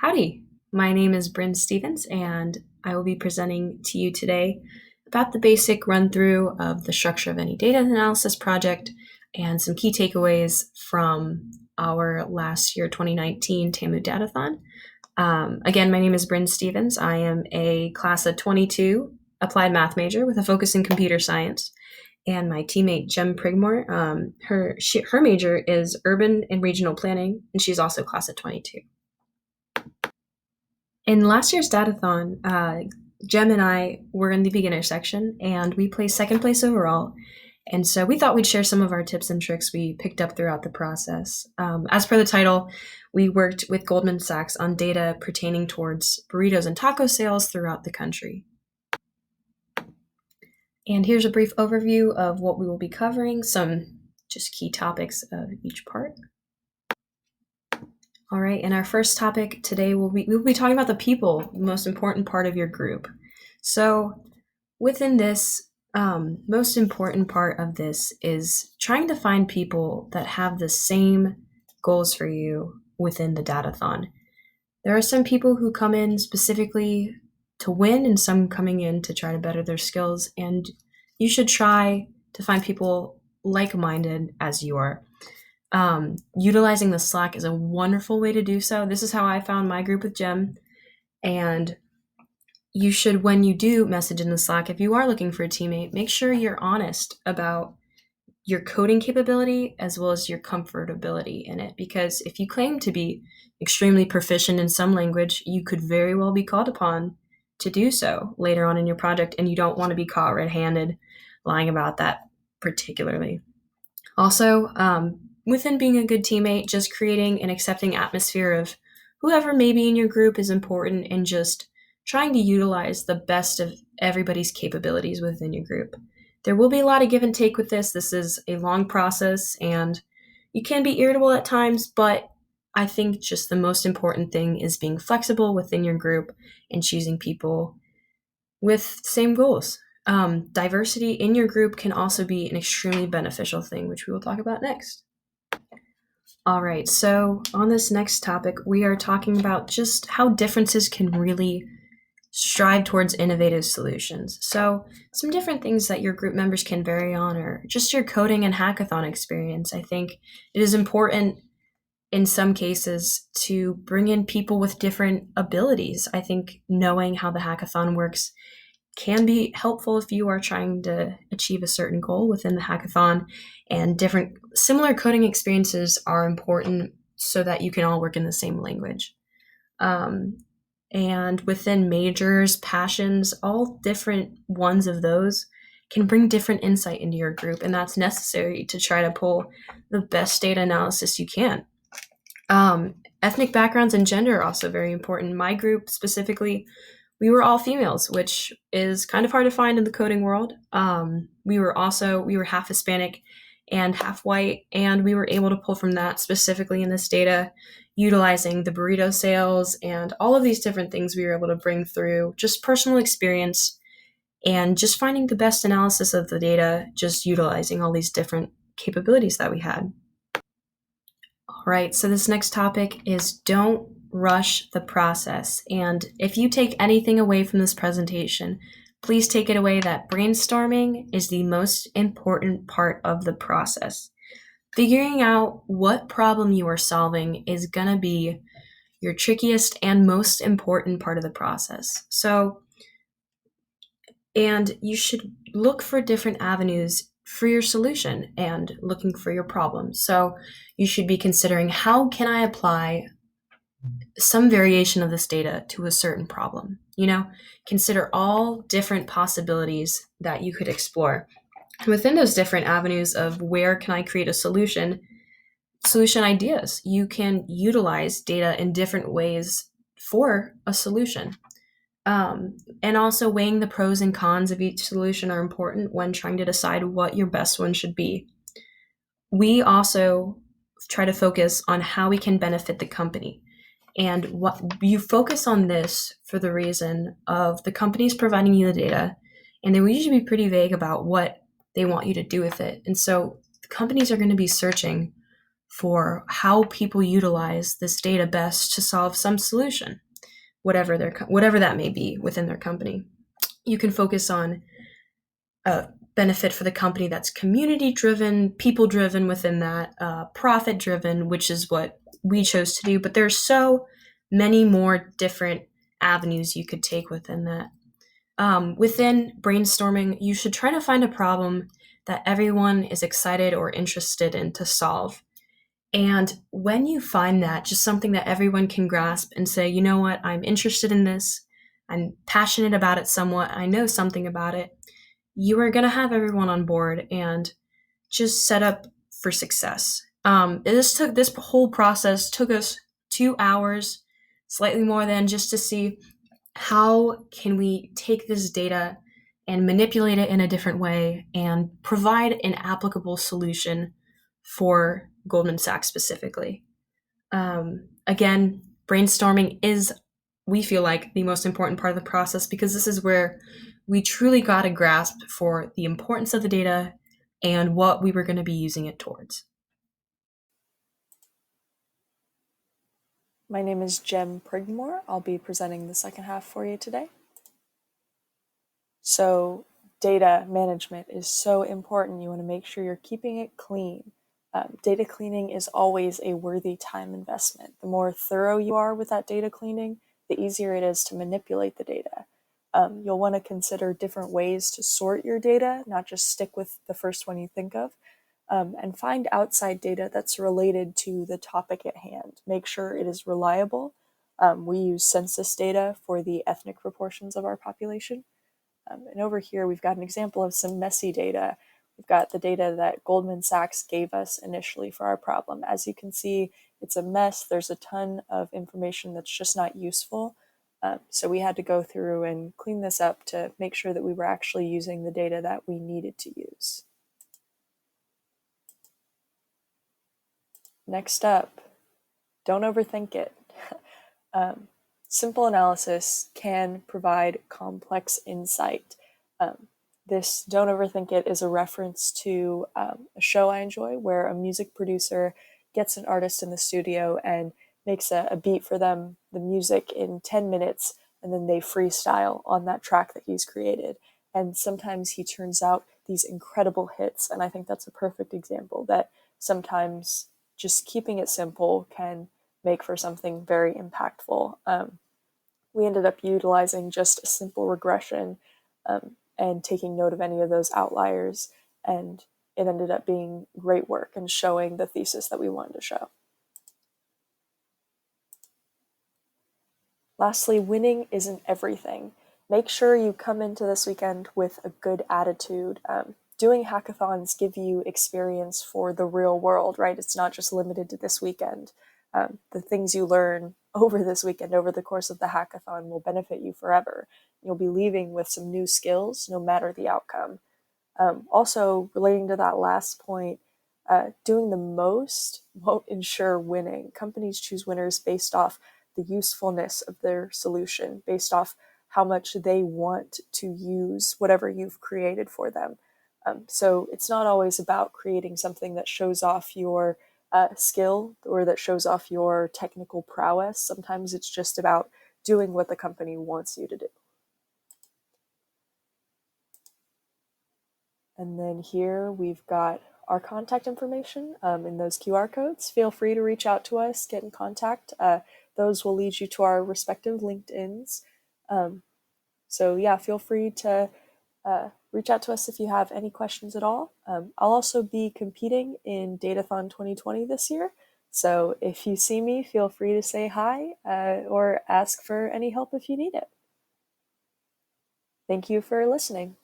Howdy, my name is Bryn and I will be presenting to you today about the basic run through of the structure of any data analysis project and some key takeaways from our last year 2019 TAMU Datathon. Again, my name is Bryn Stevens. I am a class of 22 applied math major with a focus in computer science. And my teammate, Jem Prigmore, her major is urban and regional planning, and she's also class of 22. In last year's Datathon, Jem and I were in the beginner section, and we placed second place overall. And so we thought we'd share some of our tips and tricks we picked up throughout the process. As per the title, we worked with Goldman Sachs on data pertaining towards burritos and taco sales throughout the country. And here's a brief overview of what we will be covering, some just key topics of each part. All right, in our first topic today, we'll be talking about the people, the most important part of your group. So within this, most important part of this is trying to find people that have the same goals for you within the Datathon. There are some people who come in specifically to win and some coming in to try to better their skills, and you should try to find people like-minded as you are. Utilizing the Slack is a wonderful way to do so. This is how I found my group with Jem. And you should, when you do message in the Slack, if you are looking for a teammate, make sure you're honest about your coding capability as well as your comfortability in it. Because if you claim to be extremely proficient in some language, you could very well be called upon to do so later on in your project, and you don't want to be caught red-handed lying about that particularly. Also, within being a good teammate, just creating an accepting atmosphere of whoever may be in your group is important, and just trying to utilize the best of everybody's capabilities within your group. There will be a lot of give and take with this. This is a long process, and you can be irritable at times, but I think just the most important thing is being flexible within your group and choosing people with same goals. Diversity in your group can also be an extremely beneficial thing, which we will talk about next. All right, so on this next topic, we are talking about just how differences can really strive towards innovative solutions. So some different things that your group members can vary on are just your coding and hackathon experience. I think it is important in some cases to bring in people with different abilities. I think knowing how the hackathon works can be helpful if you are trying to achieve a certain goal within the hackathon, and different similar coding experiences are important so that you can all work in the same language. And within majors, passions, all different ones of those can bring different insight into your group, and that's necessary to try to pull the best data analysis you can. Ethnic backgrounds and gender are also very important. My group specifically, we were all females, which is kind of hard to find in the coding world. We were half Hispanic and half white, and we were able to pull from that specifically in this data, utilizing the burrito sales and all of these different things we were able to bring through just personal experience and just finding the best analysis of the data, just utilizing all these different capabilities that we had. All right, so this next topic is don't rush the process. And if you take anything away from this presentation, please take it away that brainstorming is the most important part of the process. Figuring out what problem you are solving is going to be your trickiest and most important part of the process. And you should look for different avenues for your solution and looking for your problem. So you should be considering, how can I apply some variation of this data to a certain problem? Consider all different possibilities that you could explore. Within those different avenues of where can I create a solution ideas, you can utilize data in different ways for a solution. And also weighing the pros and cons of each solution are important when trying to decide what your best one should be. We also try to focus on how we can benefit the company. And what you focus on this for the reason of the company's providing you the data, and they will usually be pretty vague about what they want you to do with it. And so the companies are going to be searching for how people utilize this data best to solve some solution, whatever that may be within their company. You can focus on a benefit for the company that's community driven, people driven within that, profit driven, which is what we chose to do. But there's so many more different avenues you could take within that. Within brainstorming, you should try to find a problem that everyone is excited or interested in to solve. And when you find that, just something that everyone can grasp and say, you know what, I'm interested in this, I'm passionate about it somewhat, I know something about it, you are going to have everyone on board and just set up for success. This whole process took us 2 hours, slightly more than, just to see how can we take this data and manipulate it in a different way and provide an applicable solution for Goldman Sachs specifically. Again, brainstorming is, we feel like, the most important part of the process, because this is where we truly got a grasp for the importance of the data and what we were going to be using it towards. My name is Prigmore. I'll be presenting the second half for you today. So data management is so important. You want to make sure you're keeping it clean. Data cleaning is always a worthy time investment. The more thorough you are with that data cleaning, the easier it is to manipulate the data. You'll want to consider different ways to sort your data, not just stick with the first one you think of, and find outside data that's related to the topic at hand. Make sure it is reliable. We use census data for the ethnic proportions of our population. And over here, we've got an example of some messy data. We've got the data that Goldman Sachs gave us initially for our problem. As you can see, it's a mess. There's a ton of information that's just not useful. So we had to go through and clean this up to make sure that we were actually using the data that we needed to use. Next up, don't overthink it. Simple analysis can provide complex insight. This Don't Overthink It is a reference to a show I enjoy where a music producer gets an artist in the studio and makes a beat for them, the music, in 10 minutes, and then they freestyle on that track that he's created. And sometimes he turns out these incredible hits, and I think that's a perfect example that sometimes just keeping it simple can make for something very impactful. We ended up utilizing just a simple regression and taking note of any of those outliers, and it ended up being great work and showing the thesis that we wanted to show. Lastly, winning isn't everything. Make sure you come into this weekend with a good attitude. Doing hackathons give you experience for the real world, right? It's not just limited to this weekend. The things you learn over this weekend, over the course of the hackathon, will benefit you forever. You'll be leaving with some new skills, no matter the outcome. Also, relating to that last point, doing the most won't ensure winning. Companies choose winners based off the usefulness of their solution, based off how much they want to use whatever you've created for them. So it's not always about creating something that shows off your skill or that shows off your technical prowess. Sometimes it's just about doing what the company wants you to do. And then here we've got our contact information in those QR codes. Feel free to reach out to us, get in contact. Those will lead you to our respective LinkedIns. So yeah, feel free to reach out to us if you have any questions at all. I'll also be competing in Datathon 2020 this year. So if you see me, feel free to say hi or ask for any help if you need it. Thank you for listening.